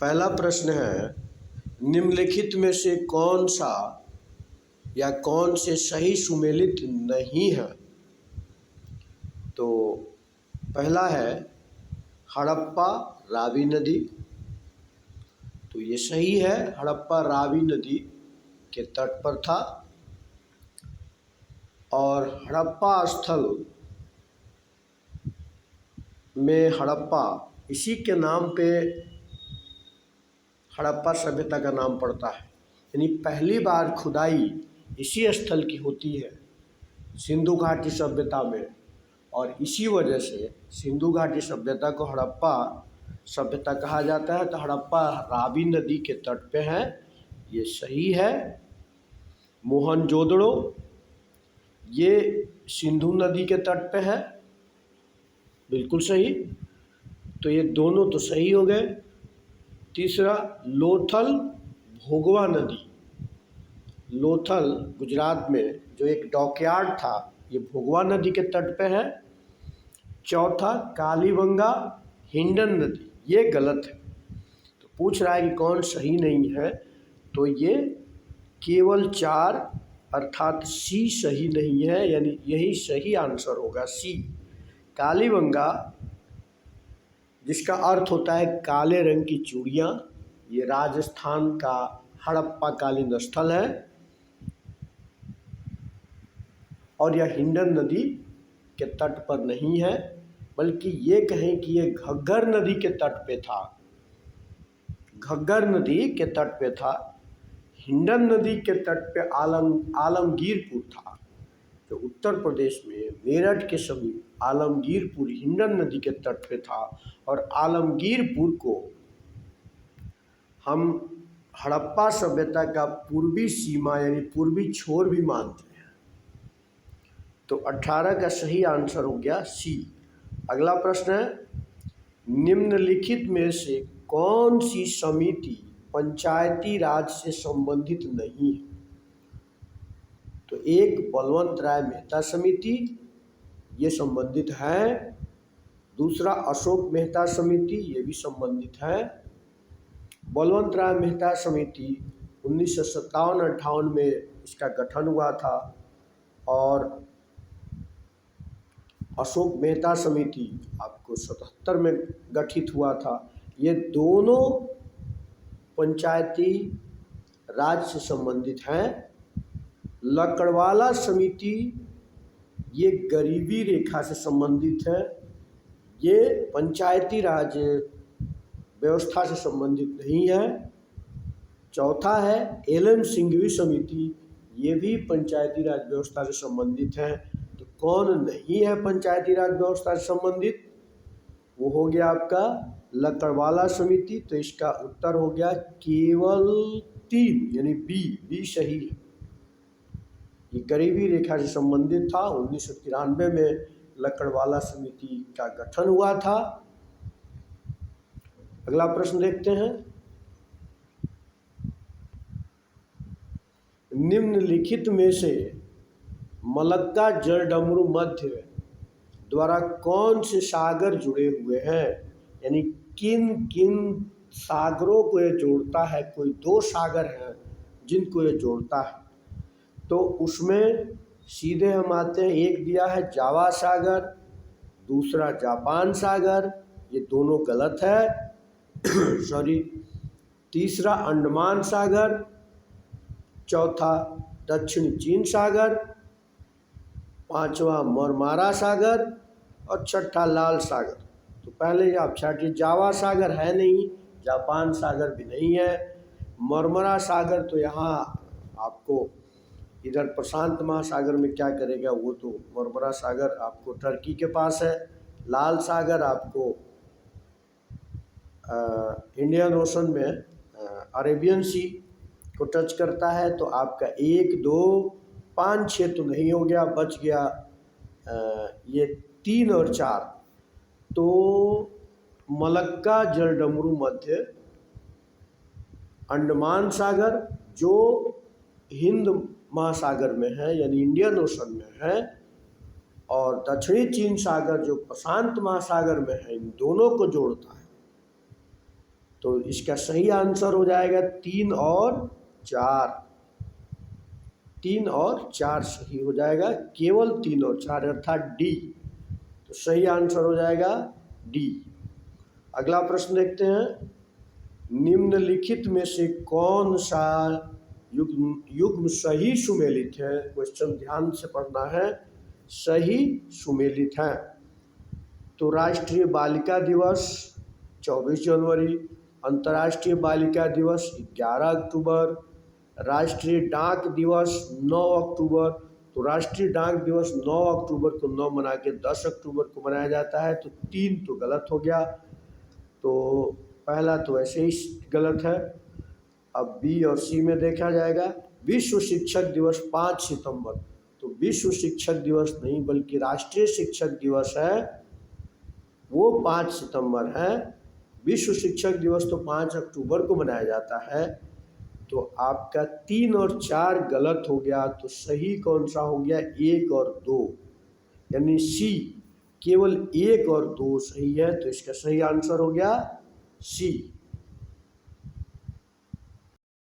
पहला प्रश्न है, निम्नलिखित में से कौन सा या कौन से सही सुमेलित नहीं है। तो पहला है हड़प्पा रावी नदी। तो ये सही है, हड़प्पा रावी नदी के तट पर था और हड़प्पा स्थल में हड़प्पा इसी के नाम पे हड़प्पा सभ्यता का नाम पड़ता है। यानी पहली बार खुदाई इसी स्थल की होती है सिंधु घाटी सभ्यता में, और इसी वजह से सिंधु घाटी सभ्यता को हड़प्पा सभ्यता कहा जाता है। तो हड़प्पा रावी नदी के तट पे है, ये सही है। मोहनजोदड़ो ये सिंधु नदी के तट पे है, बिल्कुल सही। तो ये दोनों तो सही हो गए। तीसरा लोथल भोगवा नदी, लोथल गुजरात में जो एक डॉकयार्ड था, ये भोगवा नदी के तट पे है। चौथा कालीबंगा हिंडन नदी, ये गलत है। तो पूछ रहा है कि कौन सही नहीं है, तो ये केवल 4 अर्थात सी सही नहीं है, यानी यही सही आंसर होगा, सी। कालीबंगा जिसका अर्थ होता है काले रंग की चूड़ियाँ, ये राजस्थान का हड़प्पा कालीन स्थल है। और यह हिंडन नदी के तट पर नहीं है, बल्कि ये कहें कि ये घग्गर नदी के तट पे था, घग्गर नदी के तट पे था। हिंडन नदी के तट पे आलमगीरपुर था, जो उत्तर प्रदेश में मेरठ के समीप आलमगीरपुर हिंडन नदी के तट पे था। और आलमगीरपुर को हम हड़प्पा सभ्यता का पूर्वी सीमा यानी पूर्वी छोर भी मानते हैं। तो 18 का सही आंसर हो गया सी। अगला प्रश्न है, निम्नलिखित में से कौन सी समिति पंचायती राज से संबंधित नहीं है। तो एक बलवंत राय मेहता समिति, ये संबंधित है। दूसरा अशोक मेहता समिति, ये भी संबंधित है। बलवंत राय मेहता समिति 1957-58 में इसका गठन हुआ था, और अशोक मेहता समिति आपको 77 में गठित हुआ था। ये दोनों पंचायती राज से संबंधित हैं। लकड़वाला समिति ये गरीबी रेखा से संबंधित है, ये पंचायती राज व्यवस्था से संबंधित नहीं है। चौथा है एलएम सिंघवी समिति, ये भी पंचायती राज व्यवस्था से संबंधित है। तो कौन नहीं है पंचायती राज व्यवस्था से संबंधित, वो हो गया आपका लकड़वाला समिति। तो इसका उत्तर हो गया केवल 3 यानी बी सही है। ये गरीबी रेखा से संबंधित था। 1993 में लकड़वाला समिति का गठन हुआ था। अगला प्रश्न देखते हैं, निम्नलिखित में से मलक्का जलडमरू मध्य द्वारा कौन से सागर जुड़े हुए हैं, यानी किन किन सागरों को ये जोड़ता है। कोई 2 सागर हैं जिनको ये जोड़ता है। तो उसमें सीधे हम आते हैं, एक दिया है जावा सागर, दूसरा जापान सागर, ये दोनों गलत है सॉरी। तीसरा अंडमान सागर, चौथा दक्षिण चीन सागर, पांचवा मरमारा सागर और छठा लाल सागर। तो पहले आप छाटिए, जावा सागर है नहीं, जापान सागर भी नहीं है, मरमरा सागर तो यहाँ आपको इधर प्रशांत महासागर में क्या करेगा, वो तो मरमरा सागर आपको टर्की के पास है। लाल सागर आपको इंडियन ओशन में अरेबियन सी को टच करता है। तो आपका 1, 2, 5, 6 तो नहीं हो गया, बच गया ये 3 और 4। तो मलक्का जलडमरू मध्य अंडमान सागर जो हिंद महासागर में है यानी इंडियन ओशन में है, और दक्षिणी चीन सागर जो प्रशांत महासागर में है, इन दोनों को जोड़ता है। तो इसका सही आंसर हो जाएगा 3 और 4। 3 और 4 सही हो जाएगा, केवल 3 और 4 अर्थात डी। तो सही आंसर हो जाएगा डी। अगला प्रश्न देखते हैं, निम्नलिखित में से कौन सा युग्म सही सुमेलित है? क्वेश्चन ध्यान से पढ़ना है, सही सुमेलित है। तो राष्ट्रीय बालिका दिवस 24 जनवरी, अंतर्राष्ट्रीय बालिका दिवस 11 अक्टूबर, राष्ट्रीय डाक दिवस 9 अक्टूबर। तो राष्ट्रीय डाक दिवस 9 अक्टूबर को 9 मना के 10 अक्टूबर को मनाया जाता है, तो 3 तो गलत हो गया। तो पहला तो ऐसे ही गलत है। अब बी और सी में देखा जाएगा। विश्व शिक्षक दिवस 5 सितंबर, तो विश्व शिक्षक दिवस नहीं बल्कि राष्ट्रीय शिक्षक दिवस है, वो 5 सितंबर है। विश्व शिक्षक दिवस तो 5 अक्टूबर को मनाया जाता है। तो आपका 3 और 4 गलत हो गया। तो सही कौन सा हो गया? 1 और 2, यानी सी, केवल 1 और 2 सही है। तो इसका सही आंसर हो गया सी।